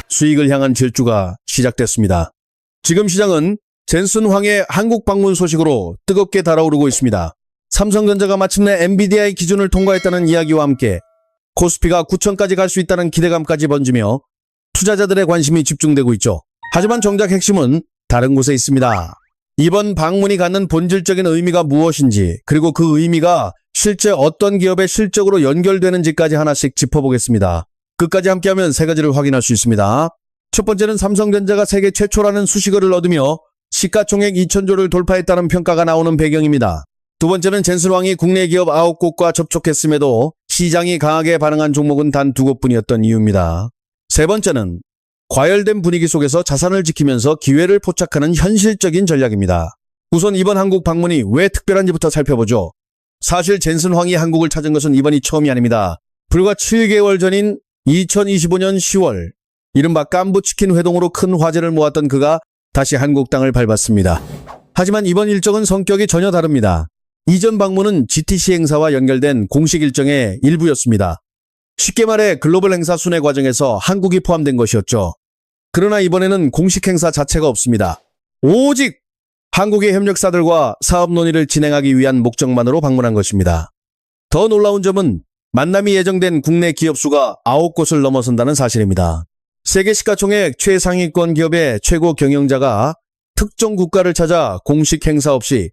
수익을 향한 질주가 시작됐습니다. 지금 시장은 젠슨 황의 한국 방문 소식으로 뜨겁게 달아오르고 있습니다. 삼성전자가 마침내 엔비디아의 기준을 통과했다는 이야기와 함께 코스피가 9천까지 갈 수 있다는 기대감까지 번지며 투자자들의 관심이 집중되고 있죠. 하지만 정작 핵심은 다른 곳에 있습니다. 이번 방문이 갖는 본질적인 의미가 무엇인지, 그리고 그 의미가 실제 어떤 기업의 실적으로 연결되는지까지 하나씩 짚어보겠습니다. 끝까지 함께하면 세 가지를 확인할 수 있습니다. 첫 번째는 삼성전자가 세계 최초라는 수식어를 얻으며 시가총액 2천조를 돌파했다는 평가가 나오는 배경입니다. 두 번째는 젠슨 황이 국내 기업 9곳과 접촉했음에도 시장이 강하게 반응한 종목은 단 2곳뿐이었던 이유입니다. 세 번째는 과열된 분위기 속에서 자산을 지키면서 기회를 포착하는 현실적인 전략입니다. 우선 이번 한국 방문이 왜 특별한지부터 살펴보죠. 사실 젠슨 황이 한국을 찾은 것은 이번이 처음이 아닙니다. 불과 7개월 전인 2025년 10월 이른바 깐부치킨 회동으로 큰 화제를 모았던 그가 다시 한국 땅을 밟았습니다. 하지만 이번 일정은 성격이 전혀 다릅니다. 이전 방문은 GTC 행사와 연결된 공식 일정의 일부였습니다. 쉽게 말해 글로벌 행사 순회 과정에서 한국이 포함된 것이었죠. 그러나 이번에는 공식 행사 자체가 없습니다. 오직 한국의 협력사들과 사업 논의를 진행하기 위한 목적만으로 방문한 것입니다. 더 놀라운 점은 만남이 예정된 국내 기업 수가 9곳을 넘어선다는 사실입니다. 세계 시가총액 최상위권 기업의 최고 경영자가 특정 국가를 찾아 공식 행사 없이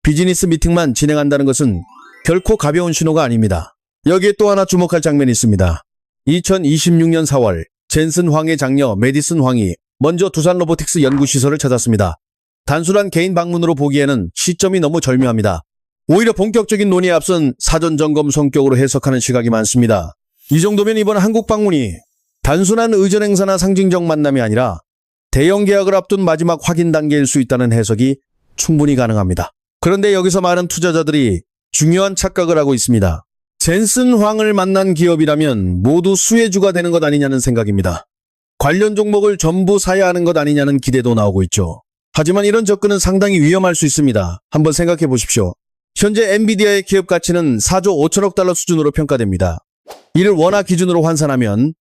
비즈니스 미팅만 진행한다는 것은 결코 가벼운 신호가 아닙니다. 여기에 또 하나 주목할 장면이 있습니다. 2026년 4월 젠슨 황의 장녀 메디슨 황이 먼저 두산 로보틱스 연구시설을 찾았습니다. 단순한 개인 방문으로 보기에는 시점이 너무 절묘합니다. 오히려 본격적인 논의에 앞선 사전 점검 성격으로 해석하는 시각이 많습니다. 이 정도면 이번 한국 방문이 단순한 의전 행사나 상징적 만남이 아니라 대형 계약을 앞둔 마지막 확인 단계일 수 있다는 해석이 충분히 가능합니다. 그런데 여기서 많은 투자자들이 중요한 착각을 하고 있습니다. 젠슨 황을 만난 기업이라면 모두 수혜주가 되는 것 아니냐는 생각입니다. 관련 종목을 전부 사야 하는 것 아니냐는 기대도 나오고 있죠. 하지만 이런 접근은 상당히 위험할 수 있습니다. 한번 생각해 보십시오. 현재 엔비디아의 기업 가치는 4조 5천억 달러 수준으로 평가됩니다. 이를 원화 기준으로 환산하면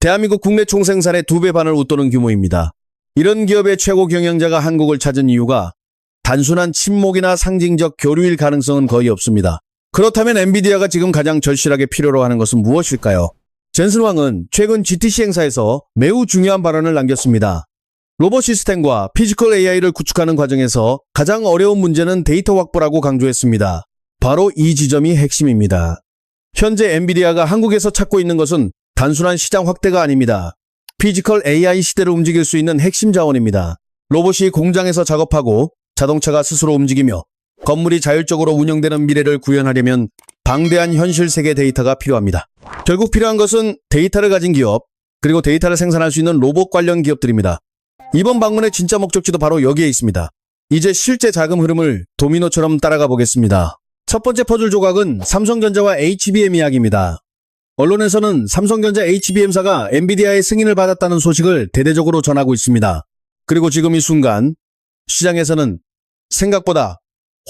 대한민국 국내 총생산의 2배 반을 웃도는 규모입니다. 이런 기업의 최고 경영자가 한국을 찾은 이유가 단순한 친목이나 상징적 교류일 가능성은 거의 없습니다. 그렇다면 엔비디아가 지금 가장 절실하게 필요로 하는 것은 무엇일까요? 젠슨 황은 최근 GTC 행사에서 매우 중요한 발언을 남겼습니다. 로봇 시스템과 피지컬 AI를 구축하는 과정에서 가장 어려운 문제는 데이터 확보라고 강조했습니다. 바로 이 지점이 핵심입니다. 현재 엔비디아가 한국에서 찾고 있는 것은 단순한 시장 확대가 아닙니다. 피지컬 AI 시대를 움직일 수 있는 핵심 자원입니다. 로봇이 공장에서 작업하고 자동차가 스스로 움직이며 건물이 자율적으로 운영되는 미래를 구현하려면 방대한 현실 세계 데이터가 필요합니다. 결국 필요한 것은 데이터를 가진 기업, 그리고 데이터를 생산할 수 있는 로봇 관련 기업들입니다. 이번 방문의 진짜 목적지도 바로 여기에 있습니다. 이제 실제 자금 흐름을 도미노처럼 따라가 보겠습니다. 첫 번째 퍼즐 조각은 삼성전자와 HBM 이야기입니다. 언론에서는 삼성전자 HBM사가 엔비디아의 승인을 받았다는 소식을 대대적으로 전하고 있습니다. 그리고 지금 이 순간 시장에서는 생각보다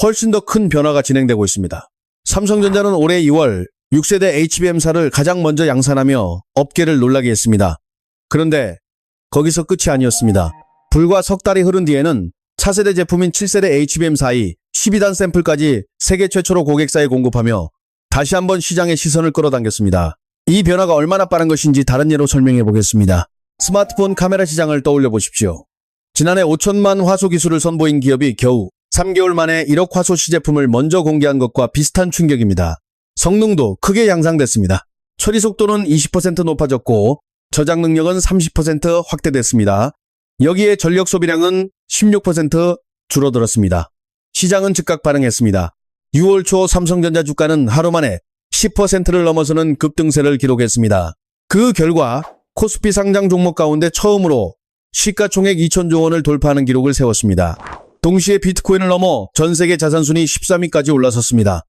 훨씬 더 큰 변화가 진행되고 있습니다. 삼성전자는 올해 2월 6세대 HBM사를 가장 먼저 양산하며 업계를 놀라게 했습니다. 그런데 거기서 끝이 아니었습니다. 불과 석 달이 흐른 뒤에는 차세대 제품인 7세대 HBM4이 12단 샘플까지 세계 최초로 고객사에 공급하며 다시 한번 시장의 시선을 끌어당겼습니다. 이 변화가 얼마나 빠른 것인지 다른 예로 설명해 보겠습니다. 스마트폰 카메라 시장을 떠올려 보십시오. 지난해 5천만 화소 기술을 선보인 기업이 겨우 3개월 만에 1억 화소 시제품을 먼저 공개한 것과 비슷한 충격입니다. 성능도 크게 향상됐습니다. 처리 속도는 20% 높아졌고 저장 능력은 30% 확대됐습니다. 여기에 전력 소비량은 16% 줄어들었습니다. 시장은 즉각 반응했습니다. 6월 초 삼성전자 주가는 하루 만에 10%를 넘어서는 급등세를 기록했습니다. 그 결과 코스피 상장 종목 가운데 처음으로 시가총액 2천조 원을 돌파하는 기록을 세웠습니다. 동시에 비트코인을 넘어 전 세계 자산순위 13위까지 올라섰습니다.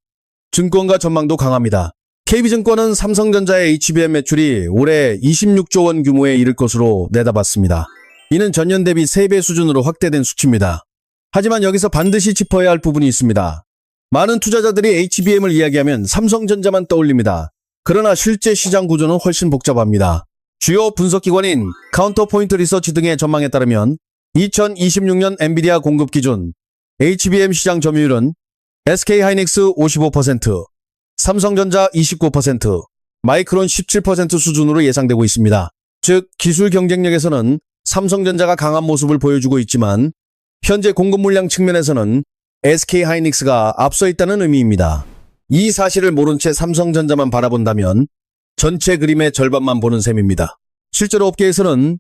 증권가 전망도 강합니다. KB증권은 삼성전자의 HBM 매출이 올해 26조 원 규모에 이를 것으로 내다봤습니다. 이는 전년 대비 3배 수준으로 확대된 수치입니다. 하지만 여기서 반드시 짚어야 할 부분이 있습니다. 많은 투자자들이 HBM을 이야기하면 삼성전자만 떠올립니다. 그러나 실제 시장 구조는 훨씬 복잡합니다. 주요 분석기관인 카운터포인트 리서치 등의 전망에 따르면 2026년 엔비디아 공급 기준 HBM 시장 점유율은 SK하이닉스 55%, 삼성전자 29%, 마이크론 17% 수준으로 예상되고 있습니다. 즉 기술 경쟁력에서는 삼성전자가 강한 모습을 보여주고 있지만 현재 공급 물량 측면에서는 SK하이닉스가 앞서 있다는 의미입니다. 이 사실을 모른 채 삼성전자만 바라본다면 전체 그림의 절반만 보는 셈입니다. 실제로 업계에서는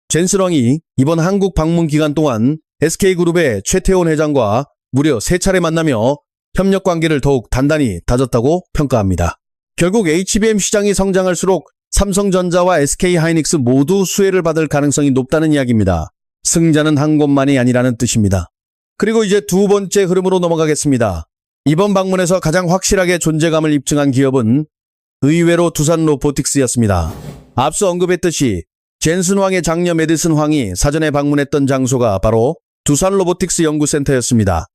젠슨 황이 이번 한국 방문 기간 동안 SK그룹의 최태원 회장과 무려 3차례 만나며 협력 관계를 더욱 단단히 다졌다고 평가합니다. 결국 HBM 시장이 성장할수록 삼성전자와 SK하이닉스 모두 수혜를 받을 가능성이 높다는 이야기입니다. 승자는 한 곳만이 아니라는 뜻입니다. 그리고 이제 두 번째 흐름으로 넘어가겠습니다. 이번 방문에서 가장 확실하게 존재감을 입증한 기업은 의외로 두산 로보틱스였습니다. 앞서 언급했듯이 젠슨 황의 장녀 메디슨 황이 사전에 방문했던 장소가 바로 두산 로보틱스 연구센터였습니다.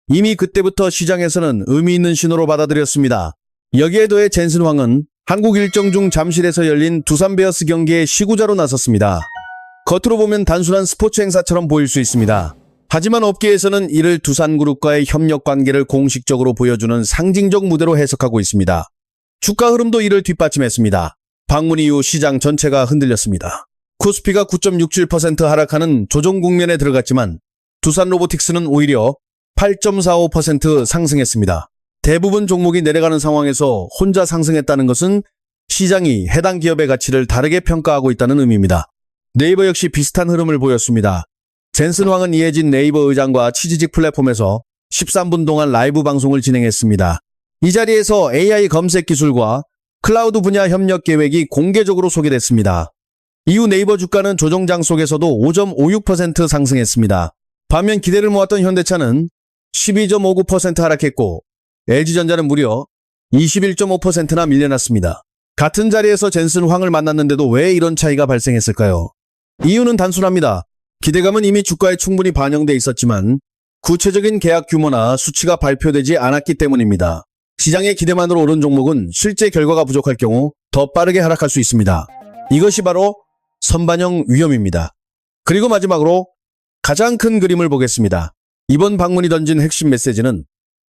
이미 그때부터 시장에서는 의미 있는 신호로 받아들였습니다. 여기에 더해 젠슨 황은 한국 일정 중 잠실에서 열린 두산 베어스 경기에 시구자로 나섰습니다. 겉으로 보면 단순한 스포츠 행사처럼 보일 수 있습니다. 하지만 업계에서는 이를 두산그룹과의 협력 관계를 공식적으로 보여주는 상징적 무대로 해석하고 있습니다. 주가 흐름도 이를 뒷받침했습니다. 방문 이후 시장 전체가 흔들렸습니다. 코스피가 9.67% 하락하는 조정 국면에 들어갔지만 두산 로보틱스는 오히려 8.45% 상승했습니다. 대부분 종목이 내려가는 상황에서 혼자 상승했다는 것은 시장이 해당 기업의 가치를 다르게 평가하고 있다는 의미입니다. 네이버 역시 비슷한 흐름을 보였습니다. 젠슨 황은 이해진 네이버 의장과 취지직 플랫폼에서 13분 동안 라이브 방송을 진행했습니다. 이 자리에서 AI 검색 기술과 클라우드 분야 협력 계획이 공개적으로 소개됐습니다. 이후 네이버 주가는 조정장 속에서도 5.56% 상승했습니다. 반면 기대를 모았던 현대차는 12.59% 하락했고 LG전자는 무려 21.5%나 밀려났습니다. 같은 자리에서 젠슨 황을 만났는데도 왜 이런 차이가 발생했을까요? 이유는 단순합니다. 기대감은 이미 주가에 충분히 반영돼 있었지만 구체적인 계약 규모나 수치가 발표되지 않았기 때문입니다. 시장의 기대만으로 오른 종목은 실제 결과가 부족할 경우 더 빠르게 하락할 수 있습니다. 이것이 바로 선반영 위험입니다. 그리고 마지막으로 가장 큰 그림을 보겠습니다. 이번 방문이 던진 핵심 메시지는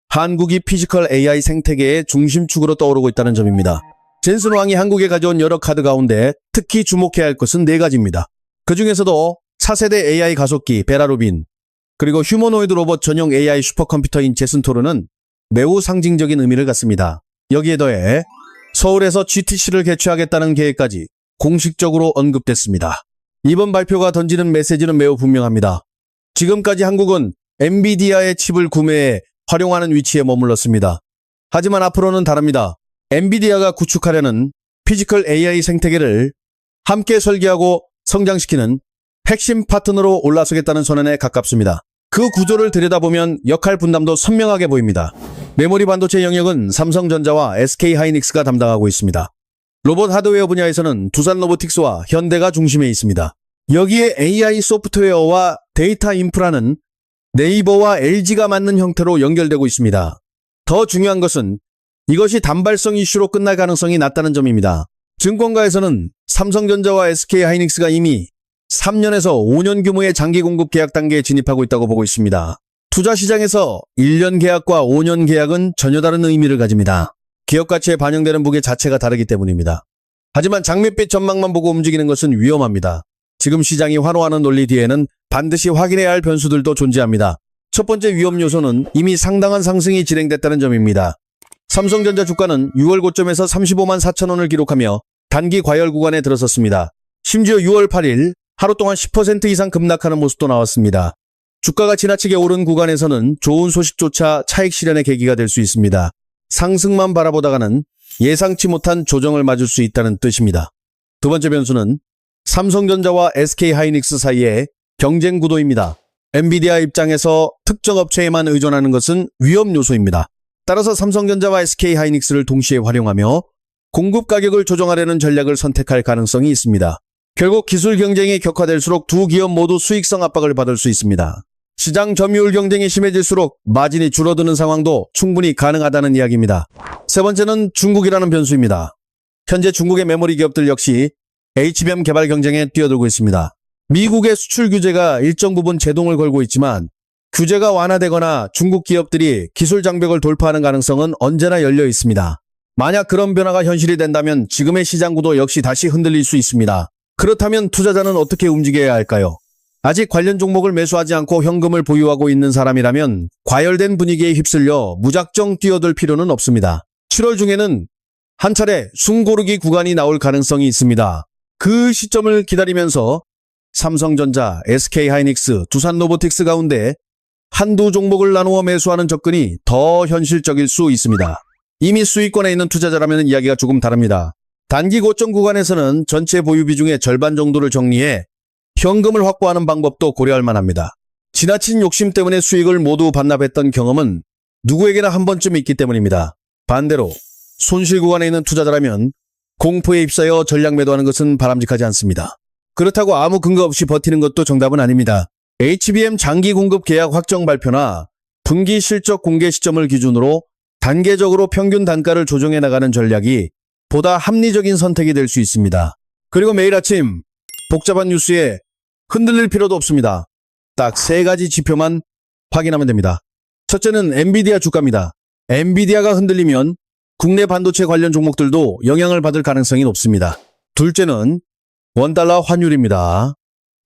한국이 피지컬 AI 생태계의 중심축으로 떠오르고 있다는 점입니다. 젠슨 황이 한국에 가져온 여러 카드 가운데 특히 주목해야 할 것은 4가지입니다. 그 중에서도 차세대 AI 가속기 베라루빈, 그리고 휴머노이드 로봇 전용 AI 슈퍼컴퓨터인 제슨토르는 매우 상징적인 의미를 갖습니다. 여기에 더해 서울에서 GTC를 개최하겠다는 계획까지 공식적으로 언급됐습니다. 이번 발표가 던지는 메시지는 매우 분명합니다. 지금까지 한국은 엔비디아의 칩을 구매해 활용하는 위치에 머물렀습니다. 하지만 앞으로는 다릅니다. 엔비디아가 구축하려는 피지컬 AI 생태계를 함께 설계하고 성장시키는 핵심 파트너로 올라서겠다는 선언에 가깝습니다. 그 구조를 들여다보면 역할 분담도 선명하게 보입니다. 메모리 반도체 영역은 삼성전자와 SK하이닉스가 담당하고 있습니다. 로봇 하드웨어 분야에서는 두산 로보틱스와 현대가 중심에 있습니다. 여기에 AI 소프트웨어와 데이터 인프라는 네이버와 LG가 맞는 형태로 연결되고 있습니다. 더 중요한 것은 이것이 단발성 이슈로 끝날 가능성이 낮다는 점입니다. 증권가에서는 삼성전자와 SK하이닉스가 이미 3년에서 5년 규모의 장기 공급 계약 단계에 진입하고 있다고 보고 있습니다. 투자 시장에서 1년 계약과 5년 계약은 전혀 다른 의미를 가집니다. 기업 가치에 반영되는 무게 자체가 다르기 때문입니다. 하지만 장밋빛 전망만 보고 움직이는 것은 위험합니다. 지금 시장이 환호하는 논리 뒤에는 반드시 확인해야 할 변수들도 존재합니다. 첫 번째 위험 요소는 이미 상당한 상승이 진행됐다는 점입니다. 삼성전자 주가는 6월 고점에서 35만 4천 원을 기록하며 단기 과열 구간에 들어섰습니다. 심지어 6월 8일 하루 동안 10% 이상 급락하는 모습도 나왔습니다. 주가가 지나치게 오른 구간에서는 좋은 소식조차 차익 실현의 계기가 될 수 있습니다. 상승만 바라보다가는 예상치 못한 조정을 맞을 수 있다는 뜻입니다. 두 번째 변수는 삼성전자와 SK하이닉스 사이의 경쟁 구도입니다. 엔비디아 입장에서 특정 업체에만 의존하는 것은 위험 요소입니다. 따라서 삼성전자와 SK하이닉스를 동시에 활용하며 공급 가격을 조정하려는 전략을 선택할 가능성이 있습니다. 결국 기술 경쟁이 격화될수록 두 기업 모두 수익성 압박을 받을 수 있습니다. 시장 점유율 경쟁이 심해질수록 마진이 줄어드는 상황도 충분히 가능하다는 이야기입니다. 세 번째는 중국이라는 변수입니다. 현재 중국의 메모리 기업들 역시 HBM 개발 경쟁에 뛰어들고 있습니다. 미국의 수출 규제가 일정 부분 제동을 걸고 있지만 규제가 완화되거나 중국 기업들이 기술 장벽을 돌파하는 가능성은 언제나 열려 있습니다. 만약 그런 변화가 현실이 된다면 지금의 시장 구도 역시 다시 흔들릴 수 있습니다. 그렇다면 투자자는 어떻게 움직여야 할까요? 아직 관련 종목을 매수하지 않고 현금을 보유하고 있는 사람이라면 과열된 분위기에 휩쓸려 무작정 뛰어들 필요는 없습니다. 7월 중에는 한 차례 숨고르기 구간이 나올 가능성이 있습니다. 그 시점을 기다리면서 삼성전자, SK하이닉스, 두산로보틱스 가운데 한두 종목을 나누어 매수하는 접근이 더 현실적일 수 있습니다. 이미 수익권에 있는 투자자라면 이야기가 조금 다릅니다. 단기 고점 구간에서는 전체 보유 비중의 절반 정도를 정리해 현금을 확보하는 방법도 고려할 만합니다. 지나친 욕심 때문에 수익을 모두 반납했던 경험은 누구에게나 한 번쯤 있기 때문입니다. 반대로 손실 구간에 있는 투자자라면 공포에 휩싸여 전략 매도하는 것은 바람직하지 않습니다. 그렇다고 아무 근거 없이 버티는 것도 정답은 아닙니다. HBM 장기 공급 계약 확정 발표나 분기 실적 공개 시점을 기준으로 단계적으로 평균 단가를 조정해 나가는 전략이 보다 합리적인 선택이 될 수 있습니다. 그리고 매일 아침 복잡한 뉴스에 흔들릴 필요도 없습니다. 딱 3가지 지표만 확인하면 됩니다. 첫째는 엔비디아 주가입니다. 엔비디아가 흔들리면 국내 반도체 관련 종목들도 영향을 받을 가능성이 높습니다. 둘째는 원달러 환율입니다.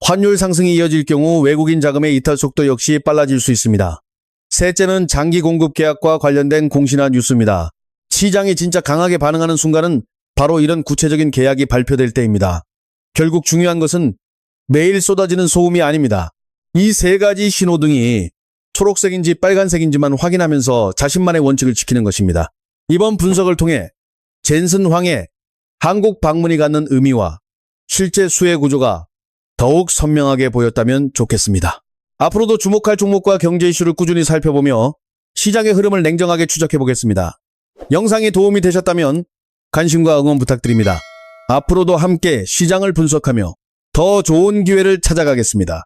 환율 상승이 이어질 경우 외국인 자금의 이탈 속도 역시 빨라질 수 있습니다. 셋째는 장기 공급 계약과 관련된 공시나 뉴스입니다. 시장이 진짜 강하게 반응하는 순간은 바로 이런 구체적인 계약이 발표될 때입니다. 결국 중요한 것은 매일 쏟아지는 소음이 아닙니다. 이 3가지 신호등이 초록색인지 빨간색인지만 확인하면서 자신만의 원칙을 지키는 것입니다. 이번 분석을 통해 젠슨 황의 한국 방문이 갖는 의미와 실제 수혜 구조가 더욱 선명하게 보였다면 좋겠습니다. 앞으로도 주목할 종목과 경제 이슈를 꾸준히 살펴보며 시장의 흐름을 냉정하게 추적해 보겠습니다. 영상이 도움이 되셨다면 관심과 응원 부탁드립니다. 앞으로도 함께 시장을 분석하며 더 좋은 기회를 찾아가겠습니다.